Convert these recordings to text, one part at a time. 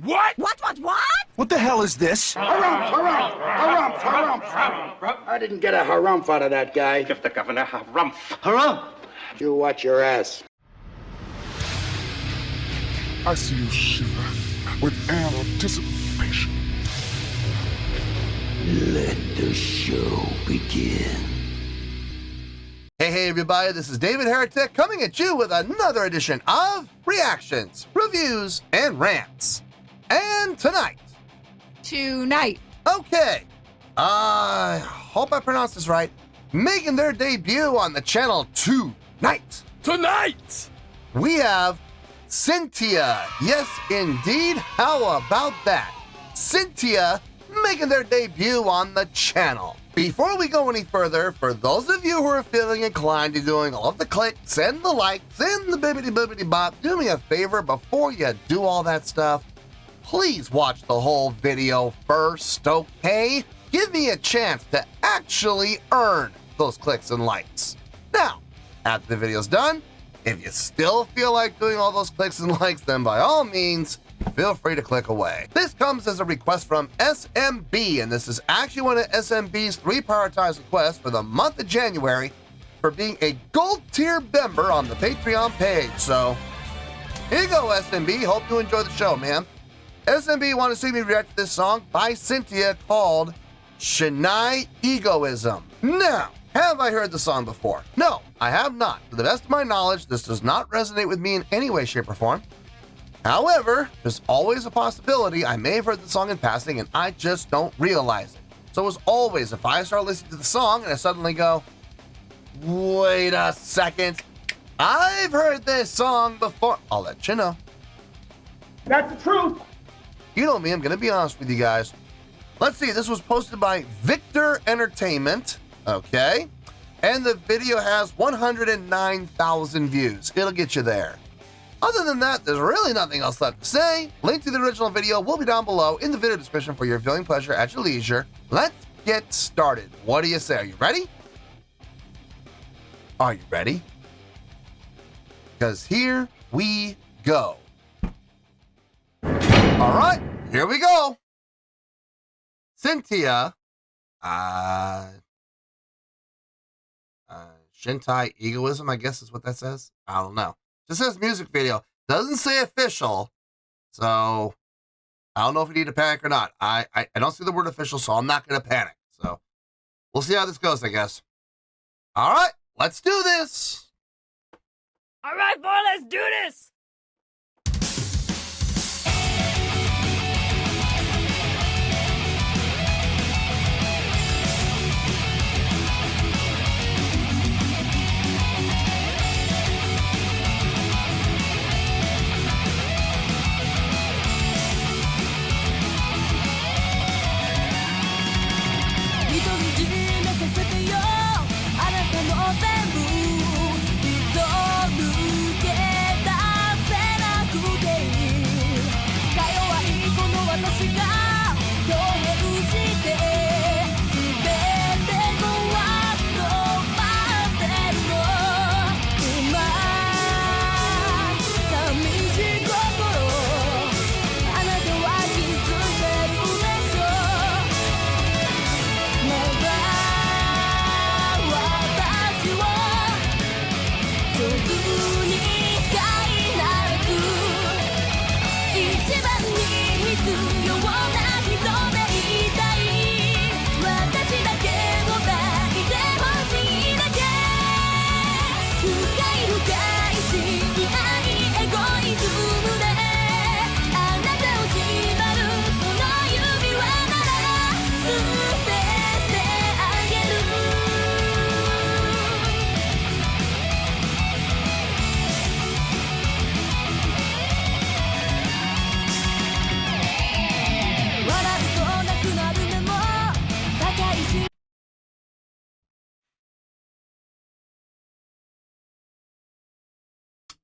What? What? What the hell is this? Harumph. I didn't get a harumph out of that guy. Give the governor harumph. Harumph! You watch your ass. I see you shiver with anticipation. Let the show begin. Hey everybody, this is David Heretic coming at you with another edition of Reactions, Reviews, and Rants. And tonight, okay, I hope I pronounced this right, making their debut on the channel tonight, we have Cyntia. Yes, indeed. How about that? Cyntia making their debut on the channel. Before we go any further, for those of you who are feeling inclined to doing all of the clicks and the likes and the bibbity-bibbity bop, do me a favor before you do all that stuff. Please watch the whole video first, okay? Give me a chance to actually earn those clicks and likes. Now, after the video's done, if you still feel like doing all those clicks and likes, then by all means, feel free to click away. This comes as a request from SMB, and this is actually one of SMB's 3 prioritized requests for the month of January for being a gold tier member on the Patreon page. So, here you go, SMB. Hope you enjoy the show, man. SMB want to see me react to this song by Cyntia called Shinai Egoism. Now, have I heard the song before? No, I have not. To the best of my knowledge, this does not resonate with me in any way, shape, or form. However, there's always a possibility I may have heard the song in passing and I just don't realize it. So as always, if I start listening to the song and I suddenly go, wait a second, I've heard this song before, I'll let you know. That's the truth! You know me, I'm gonna be honest with you guys. Let's see, this was posted by Victor Entertainment, okay? And the video has 109,000 views. It'll get you there. Other than that, there's really nothing else left to say. Link to the original video will be down below in the video description for your viewing pleasure at your leisure. Let's get started. What do you say? Are you ready? Are you ready? Because here we go. All right, here we go. Cyntia, Shinai Egoism, I guess is what that says. I don't know. Just says music video. Doesn't say official. So I don't know if you need to panic or not. I don't see the word official, so I'm not going to panic. So we'll see how this goes, I guess. All right, let's do this. All right, boy, let's do this.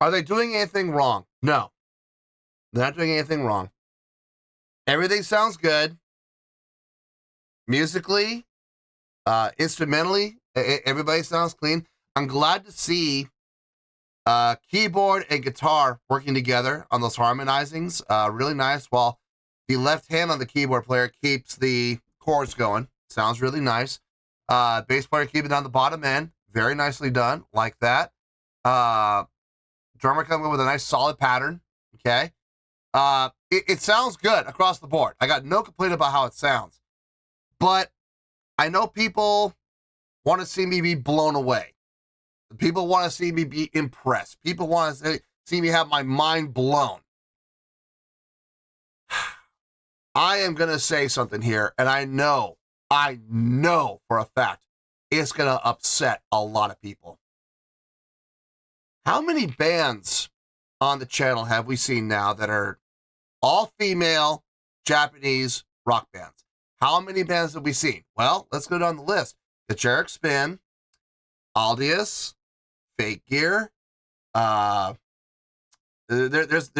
Are they doing anything wrong? No. They're not doing anything wrong. Everything sounds good. Musically, instrumentally, everybody sounds clean. I'm glad to see Keyboard and guitar working together on those harmonizings. Really nice. While the left hand on the keyboard player keeps the chords going. Sounds really nice. Bass player keeping on the bottom end. Very nicely done. Like that. Drummer coming in with a nice solid pattern. Okay. It sounds good across the board. I got no complaint about how it sounds. But I know people want to see me be blown away. People want to see me be impressed. People want to see me have my mind blown. I am going to say something here, and I know for a fact it's going to upset a lot of people. How many bands on the channel have we seen now that are all female Japanese rock bands? How many bands have we seen? Well, let's go down the list. The Jarek Spin, Aldius, Fake Gear. There's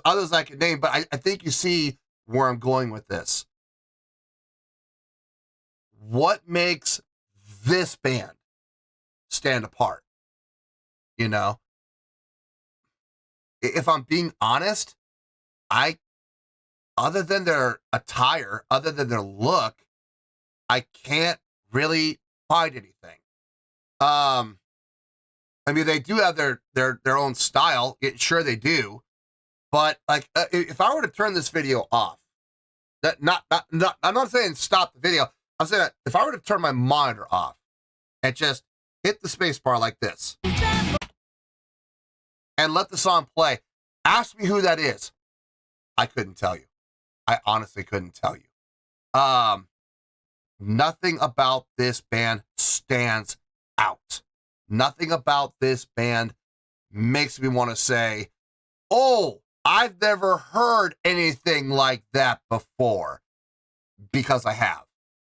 others I could name, but I think you see where I'm going with this. What makes this band stand apart? You know, if I'm being honest, other than their attire, other than their look, I can't really find anything. I mean, they do have their own style. Sure they do. But like, if I were to turn this video off, I'm not saying stop the video. I'm saying that if I were to turn my monitor off and just hit the space bar like this and let the song play, ask me who that is. I couldn't tell you. I honestly couldn't tell you. Nothing about this band stands out. Nothing about this band makes me want to say, oh, I've never heard anything like that before, because I have.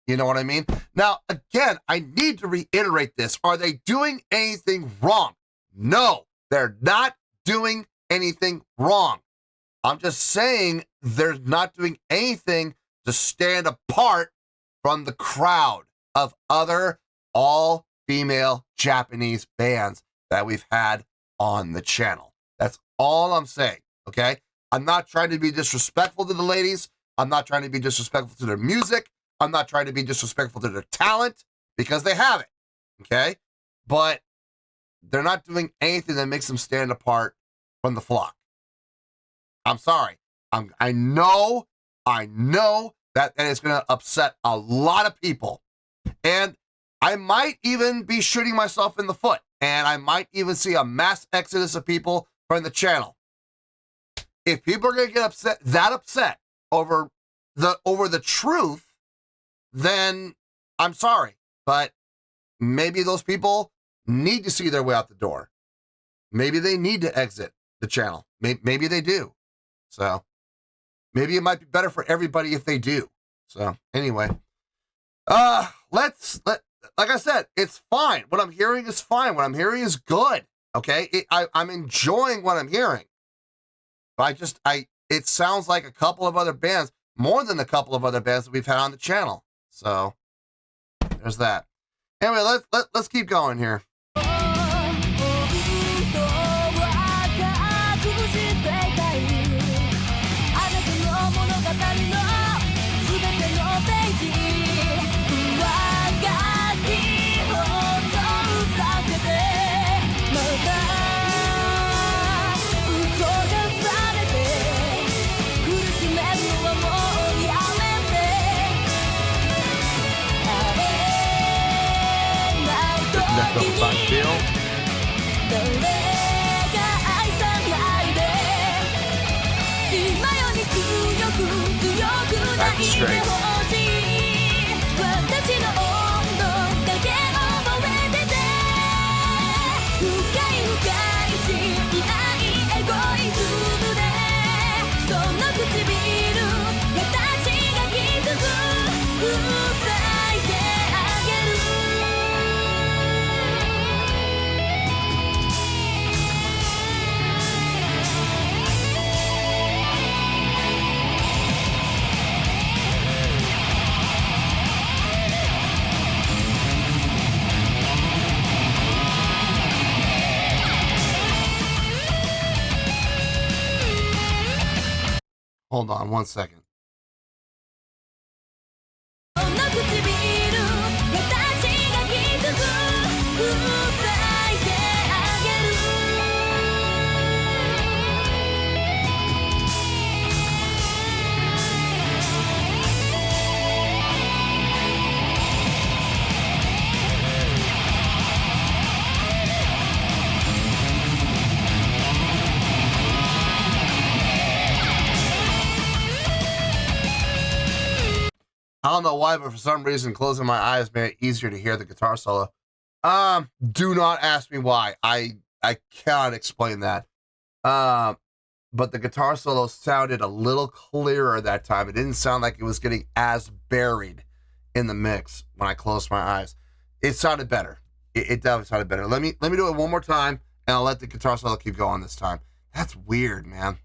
You know what I mean? Now, again, I need to reiterate this. Are they doing anything wrong? No, they're not doing anything wrong. I'm just saying they're not doing anything to stand apart from the crowd of other all-female Japanese bands that we've had on the channel. That's all I'm saying, okay? I'm not trying to be disrespectful to the ladies. I'm not trying to be disrespectful to their music. I'm not trying to be disrespectful to their talent, because they have it, okay? But they're not doing anything that makes them stand apart from the flock. I'm sorry. I know that it's going to upset a lot of people. And I might even be shooting myself in the foot. And I might even see a mass exodus of people from the channel. If people are going to get that upset over the truth, then I'm sorry. But maybe those people need to see their way out the door. Maybe they need to exit the channel. Maybe they do. So maybe it might be better for everybody if they do. So anyway, like I said, it's fine. What I'm hearing is fine. What I'm hearing is good. Okay. I'm enjoying what I'm hearing. But it sounds like a couple of other bands, more than a couple of other bands that we've had on the channel. So there's that. Anyway, let's keep going here. Back straight. Hold on 1 second. I don't know why, but for some reason, closing my eyes made it easier to hear the guitar solo. Do not ask me why. I cannot explain that. But the guitar solo sounded a little clearer that time. It didn't sound like it was getting as buried in the mix when I closed my eyes. It sounded better. It definitely sounded better. Let me do it one more time, and I'll let the guitar solo keep going this time. That's weird, man.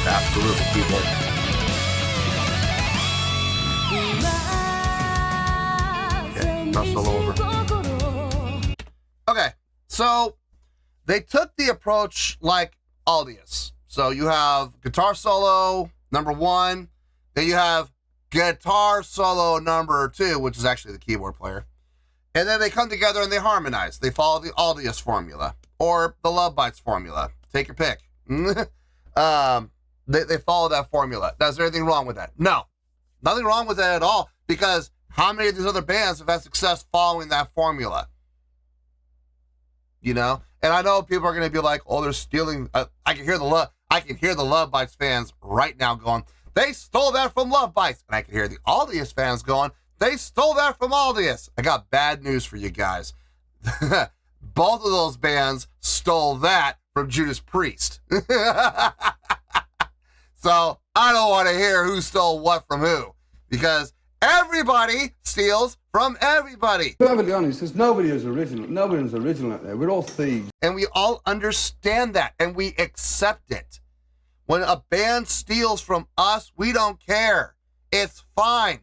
Absolutely, keyboard. Okay, that's all over. Okay, so they took the approach like Aldius. So you have guitar solo number 1, then you have guitar solo number 2, which is actually the keyboard player. And then they come together and they harmonize. They follow the Aldius formula or the Love Bites formula. Take your pick. They follow that formula. Is there anything wrong with that? No. Nothing wrong with it at all, because how many of these other bands have had success following that formula? You know? And I know people are going to be like, oh, they're stealing. I can hear the Love Bites fans right now going, they stole that from Love Bites. And I can hear the Aldius fans going, they stole that from Aldius. I got bad news for you guys. Both of those bands stole that from Judas Priest. So I don't want to hear who stole what from who, because everybody steals from everybody. Perfectly honest, there's nobody who's original. Nobody's original out there. We're all thieves. And we all understand that, and we accept it. When a band steals from us, we don't care. It's fine.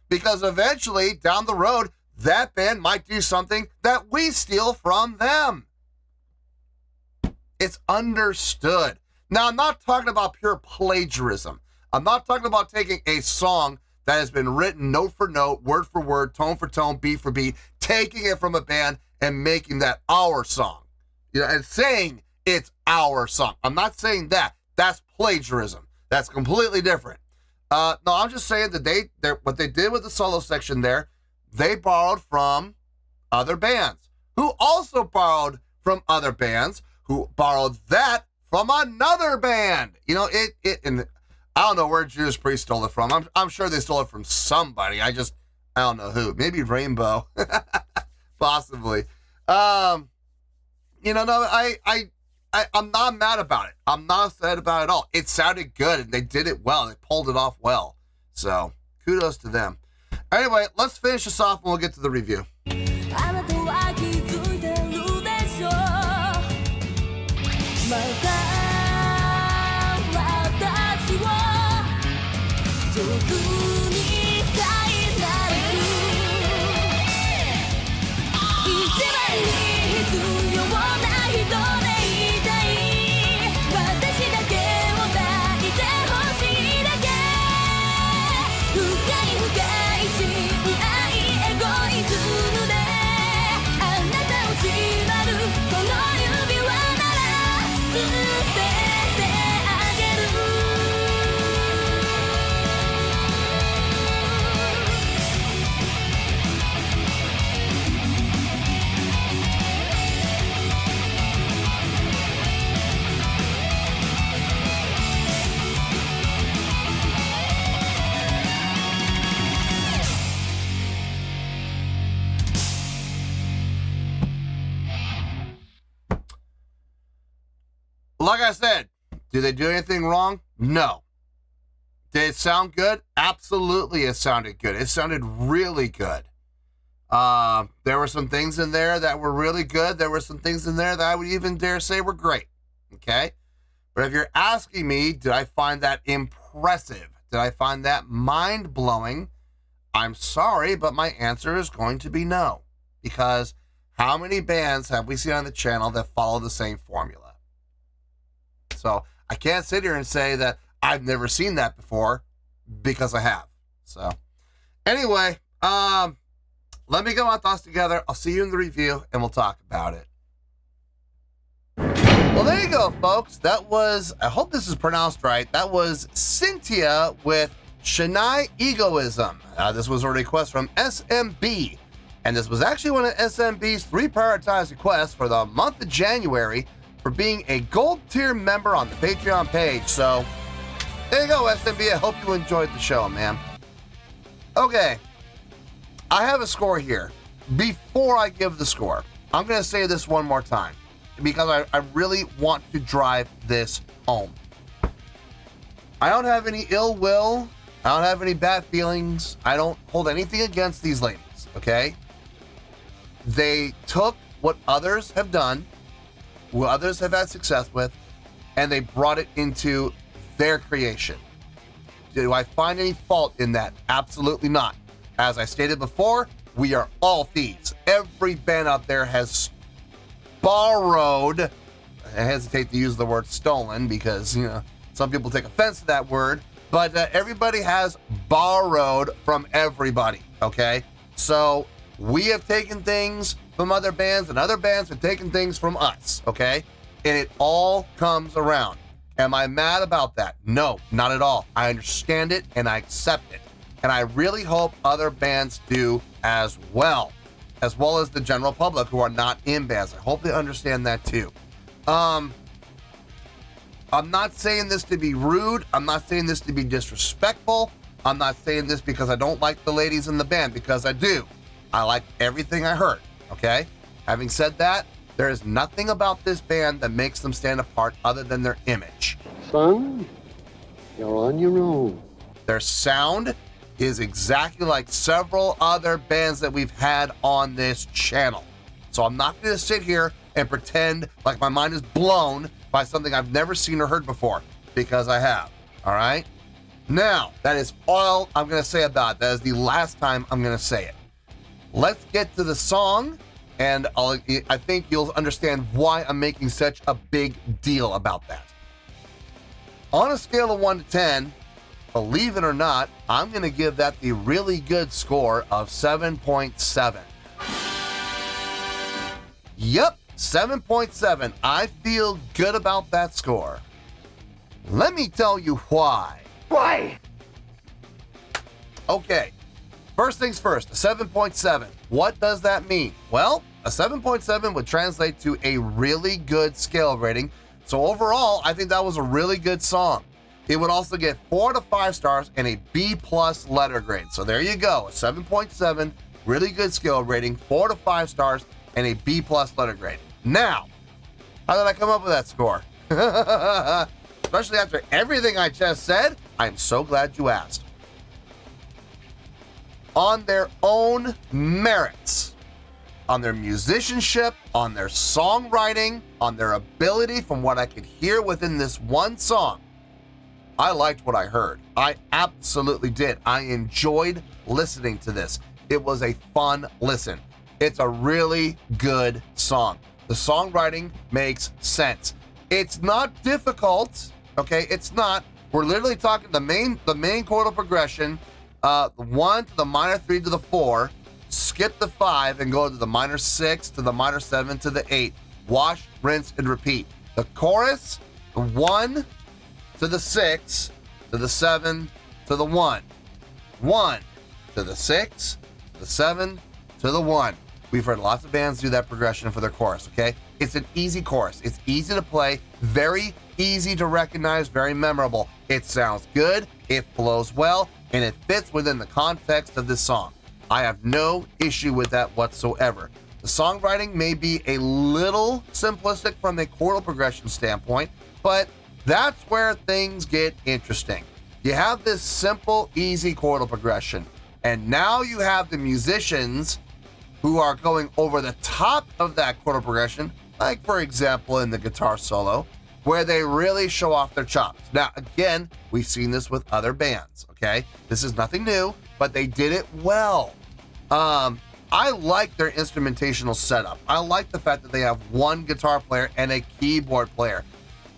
Because eventually, down the road, that band might do something that we steal from them. It's understood. Now, I'm not talking about pure plagiarism. I'm not talking about taking a song that has been written note for note, word for word, tone for tone, beat for beat, taking it from a band and making that our song. You know, and saying it's our song. I'm not saying that. That's plagiarism. That's completely different. No, I'm just saying that what they did with the solo section there, they borrowed from other bands who also borrowed from other bands who borrowed that from another band. You know, and I don't know where Judas Priest stole it from. I'm sure they stole it from somebody. I don't know who. Maybe Rainbow. Possibly. You know, no, I'm not mad about it. I'm not upset about it at all. It sounded good, and they did it well. They pulled it off well. So, kudos to them. Anyway, let's finish this off, and we'll get to the review. Egoism like I said, did they do anything wrong? No. Did it sound good? Absolutely, it sounded good. It sounded really good. There were some things in there that were really good. There were some things in there that I would even dare say were great. Okay? But if you're asking me, did I find that impressive? Did I find that mind-blowing? I'm sorry, but my answer is going to be no. Because how many bands have we seen on the channel that follow the same formula? So I can't sit here and say that I've never seen that before, because I have. So anyway, let me get my thoughts together. I'll see you in the review, and we'll talk about it. Well, there you go, folks. That was, I hope this is pronounced right, that was Cyntia with Shinai Egoism. This was a request from SMB, and this was actually one of SMB's 3 prioritized requests for the month of January for being a gold tier member on the Patreon page. So there you go, SMB. I hope you enjoyed the show, man. Okay, I have a score here. Before I give the score, I'm going to say this one more time because I really want to drive this home. I don't have any ill will. I don't have any bad feelings. I don't hold anything against these ladies, okay? They took what others have done, what others have had success with, and they brought it into their creation. Do I find any fault in that? Absolutely not. As I stated before, we are all thieves. Every band out there has borrowed, I hesitate to use the word stolen because, you know, some people take offense to that word, but everybody has borrowed from everybody, okay? So we have taken things from other bands and other bands have taken things from us, okay? And it all comes around. Am I mad about that? No, not at all. I understand it and I accept it. And I really hope other bands do as well as the general public who are not in bands. I hope they understand that too. I'm not saying this to be rude. I'm not saying this to be disrespectful. I'm not saying this because I don't like the ladies in the band, because I do. I like everything I heard, okay? Having said that, there is nothing about this band that makes them stand apart other than their image. Son, you're on your own. Their sound is exactly like several other bands that we've had on this channel. So I'm not going to sit here and pretend like my mind is blown by something I've never seen or heard before, because I have. All right? Now, that is all I'm going to say about it. That is the last time I'm going to say it. Let's get to the song, and I think you'll understand why I'm making such a big deal about that. On a scale of 1 to 10, believe it or not, I'm going to give that the really good score of 7.7. Yep, 7.7. I feel good about that score. Let me tell you why. Why? Okay, first things first, a 7.7. What does that mean? Well, a 7.7 would translate to a really good scale rating. So overall, I think that was a really good song. It would also get 4 to 5 stars and a B+ letter grade. So there you go, a 7.7, really good scale rating, 4 to 5 stars, and a B+ letter grade. Now, how did I come up with that score? Especially after everything I just said, I'm so glad you asked. On their own merits, on their musicianship, on their songwriting, on their ability, from what I could hear within this one song, I liked what I heard. I absolutely did. I enjoyed listening to this. It was a fun listen. It's a really good song. The songwriting makes sense. It's not difficult, okay? It's not. We're literally talking the main chordal progression, 1 to the minor 3 to the 4, skip the 5 and go to the minor 6 to the minor 7 to the 8. Wash, rinse, and repeat. The chorus, the 1 to the 6 to the 7 to the 1. 1 to the 6 to the 7 to the 1. We've heard lots of bands do that progression for their chorus, okay? It's an easy chorus. It's easy to play, very easy to recognize, very memorable. It sounds good, it flows well, and it fits within the context of this song. I have no issue with that whatsoever. The songwriting may be a little simplistic from a chordal progression standpoint, but that's where things get interesting. You have this simple, easy chordal progression, and now you have the musicians who are going over the top of that chordal progression, like for example in the guitar solo, where they really show off their chops. Now, again, we've seen this with other bands, okay? This is nothing new, but they did it well. I like their instrumentational setup. I like the fact that they have one guitar player and a keyboard player.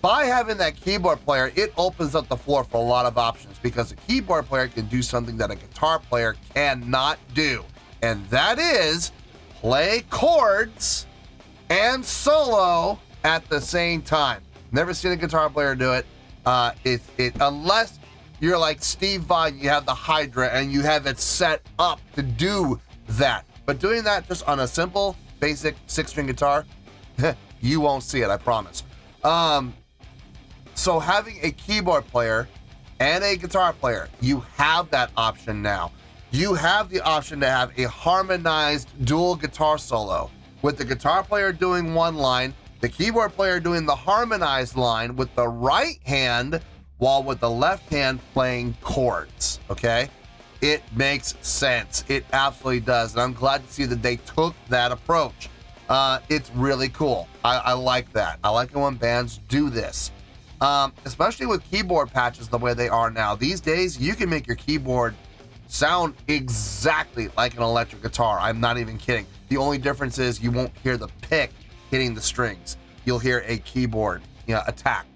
By having that keyboard player, it opens up the floor for a lot of options because a keyboard player can do something that a guitar player cannot do, and that is play chords and solo at the same time. Never seen a guitar player do it. Unless you're like Steve Vai, you have the Hydra and you have it set up to do that. But doing that just on a simple, basic 6-string guitar, you won't see it, I promise. So having a keyboard player and a guitar player, you have that option now. You have the option to have a harmonized dual guitar solo with the guitar player doing one line, the keyboard player doing the harmonized line with the right hand while with the left hand playing chords, okay? It makes sense. It absolutely does. And I'm glad to see that they took that approach. It's really cool. I like that. I like it when bands do this. Especially with keyboard patches the way they are now. These days, you can make your keyboard sound exactly like an electric guitar. I'm not even kidding. The only difference is you won't hear the pick hitting the strings. You'll hear a keyboard,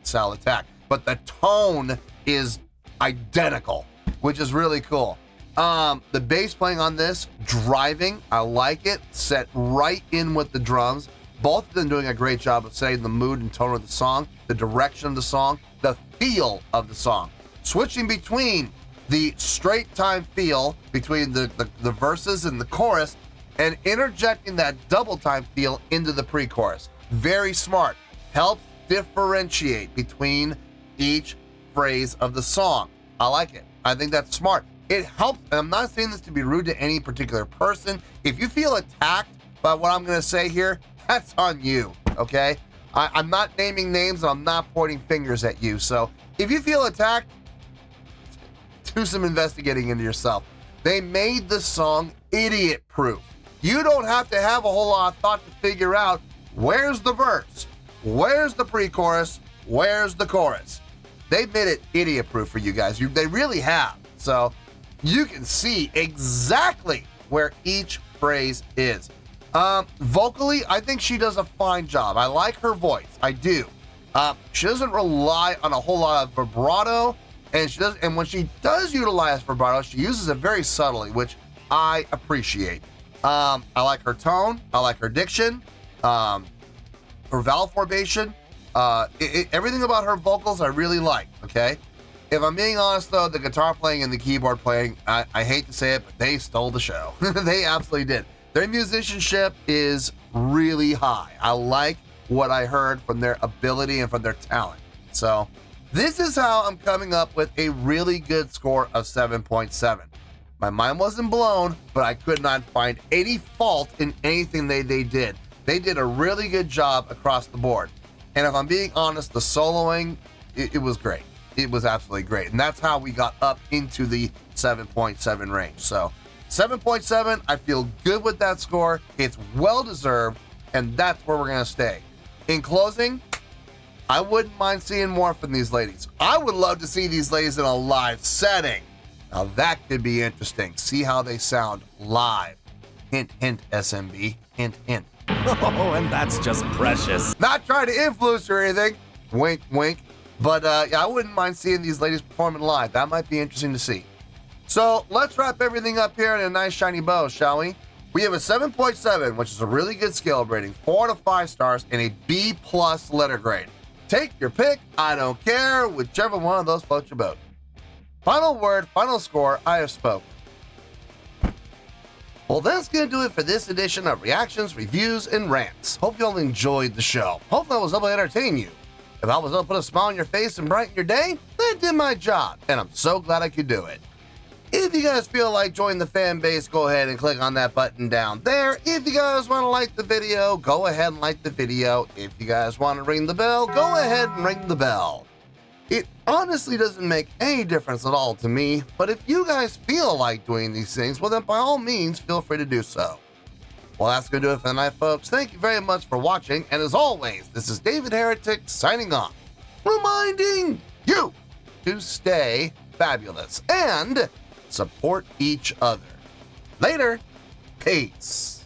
style attack. But the tone is identical, which is really cool. The bass playing on this, driving, I like it. Set right in with the drums. Both of them doing a great job of setting the mood and tone of the song, the direction of the song, the feel of the song. Switching between the straight time feel between the verses and the chorus and interjecting that double time feel into the pre-chorus. Very smart. Helps differentiate between each phrase of the song. I like it. I think that's smart. It helps, and I'm not saying this to be rude to any particular person. If you feel attacked by what I'm going to say here, that's on you, okay? I'm not naming names and I'm not pointing fingers at you. So if you feel attacked, do some investigating into yourself. They made the song idiot-proof. You don't have to have a whole lot of thought to figure out where's the verse, where's the pre-chorus, where's the chorus. They've made it idiot-proof for you guys. They really have. So you can see exactly where each phrase is. Vocally, I think she does a fine job. I like her voice. I do. She doesn't rely on a whole lot of vibrato, and when she does utilize vibrato, she uses it very subtly, which I appreciate. I like her tone. I like her diction. Her vowel formation. Everything about her vocals I really like, okay? If I'm being honest, though, the guitar playing and the keyboard playing, I hate to say it, but they stole the show. They absolutely did. Their musicianship is really high. I like what I heard from their ability and from their talent. So this is how I'm coming up with a really good score of 7.7. My mind wasn't blown, but I could not find any fault in anything they did. They did a really good job across the board. And if I'm being honest, the soloing, it was great. It was absolutely great. And that's how we got up into the 7.7 range. So 7.7, I feel good with that score. It's well-deserved, and that's where we're going to stay. In closing, I wouldn't mind seeing more from these ladies. I would love to see these ladies in a live setting. Now that could be interesting. See how they sound live. Hint, hint, SMB. Hint, hint. Oh, and that's just precious. Not trying to influence or anything. Wink, wink. But yeah, I wouldn't mind seeing these ladies performing live. That might be interesting to see. So let's wrap everything up here in a nice shiny bow, shall we? We have a 7.7, which is a really good scale rating, 4 to 5 stars, and a B+ letter grade. Take your pick, I don't care, whichever one of those floats your boat. Final word, final score, I have spoken. Well, that's going to do it for this edition of Reactions, Reviews, and Rants. Hope you all enjoyed the show. Hopefully I was able to entertain you. If I was able to put a smile on your face and brighten your day, that did my job, and I'm so glad I could do it. If you guys feel like joining the fan base, go ahead and click on that button down there. If you guys want to like the video, go ahead and like the video. If you guys want to ring the bell, go ahead and ring the bell. It honestly doesn't make any difference at all to me, but if you guys feel like doing these things, well then by all means, feel free to do so. Well, that's going to do it for the night, folks. Thank you very much for watching, and as always, this is David Heretic signing off, reminding you to stay fabulous and support each other. Later. Peace.